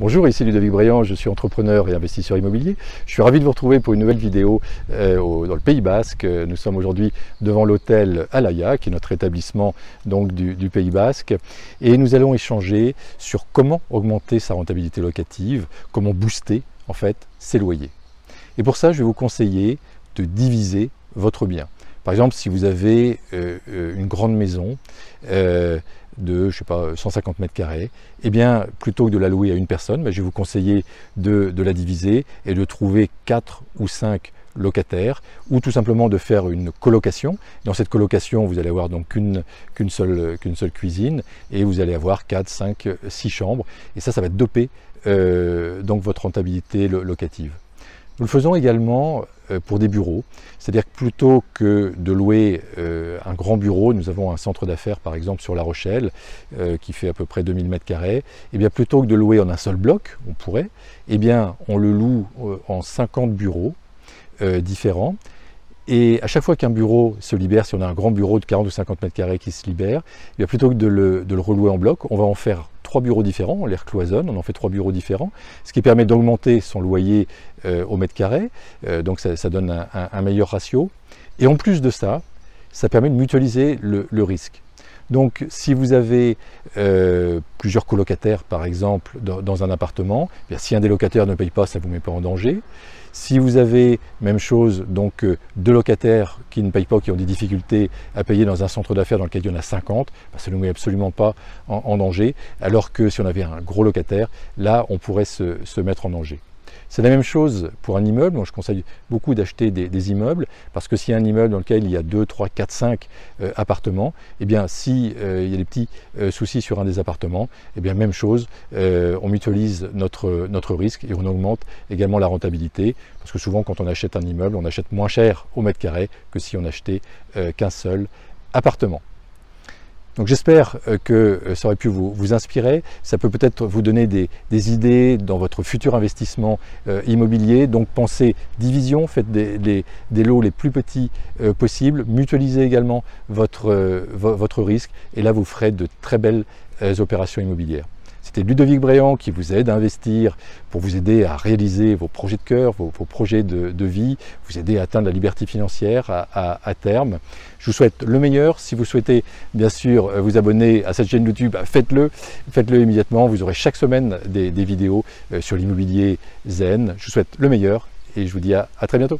Bonjour, ici Ludovic Bréant, je suis entrepreneur et investisseur immobilier. Je suis ravi de vous retrouver pour une nouvelle vidéo dans le Pays Basque. Nous sommes aujourd'hui devant l'hôtel Alaya, qui est notre établissement donc, du Pays Basque. Et nous allons échanger sur comment augmenter sa rentabilité locative, comment booster en fait ses loyers. Et pour ça, je vais vous conseiller de diviser votre bien. Par exemple, si vous avez une grande maison de, je sais pas, 150 mètres carrés, eh bien, plutôt que de la louer à une personne, je vais vous conseiller de la diviser et de trouver 4 ou 5 locataires, ou tout simplement de faire une colocation. Dans cette colocation, vous allez avoir donc qu'une seule cuisine, et vous allez avoir 4, 5, 6 chambres, et ça va doper donc votre rentabilité locative. Nous le faisons également pour des bureaux, c'est-à-dire que plutôt que de louer un grand bureau, nous avons un centre d'affaires par exemple sur La Rochelle qui fait à peu près 2000 m², et bien plutôt que de louer en un seul bloc, on pourrait, et bien on le loue en 50 bureaux différents. Et à chaque fois qu'un bureau se libère, si on a un grand bureau de 40 ou 50 m² qui se libère, et bien plutôt que de le relouer en bloc, on va en faire 3 bureaux différents, on les recloisonne, on en fait 3 bureaux différents, ce qui permet d'augmenter son loyer au mètre carré, donc ça donne un meilleur ratio. Et en plus de ça, ça permet de mutualiser le risque. Donc si vous avez plusieurs colocataires par exemple dans un appartement, bien, si un des locataires ne paye pas, ça ne vous met pas en danger. Si vous avez, même chose, donc 2 locataires qui ne payent pas, qui ont des difficultés à payer dans un centre d'affaires dans lequel il y en a 50, ça ne nous met absolument pas en danger, alors que si on avait un gros locataire, là on pourrait se mettre en danger. C'est la même chose pour un immeuble, donc je conseille beaucoup d'acheter des immeubles, parce que s'il y a un immeuble dans lequel il y a 2, 3, 4, 5 appartements, et bien si il y a des petits soucis sur un des appartements, et bien même chose, on mutualise notre risque et on augmente également la rentabilité, parce que souvent quand on achète un immeuble, on achète moins cher au mètre carré que si on achetait qu'un seul appartement. Donc j'espère que ça aurait pu vous inspirer, ça peut peut-être vous donner des idées dans votre futur investissement immobilier. Donc pensez division, faites des lots les plus petits possibles, mutualisez également votre risque et là vous ferez de très belles opérations immobilières. C'était Ludovic Bréant qui vous aide à investir pour vous aider à réaliser vos projets de cœur, vos projets de vie, vous aider à atteindre la liberté financière à terme. Je vous souhaite le meilleur. Si vous souhaitez bien sûr vous abonner à cette chaîne YouTube, faites-le immédiatement. Vous aurez chaque semaine des vidéos sur l'immobilier zen. Je vous souhaite le meilleur et je vous dis à très bientôt.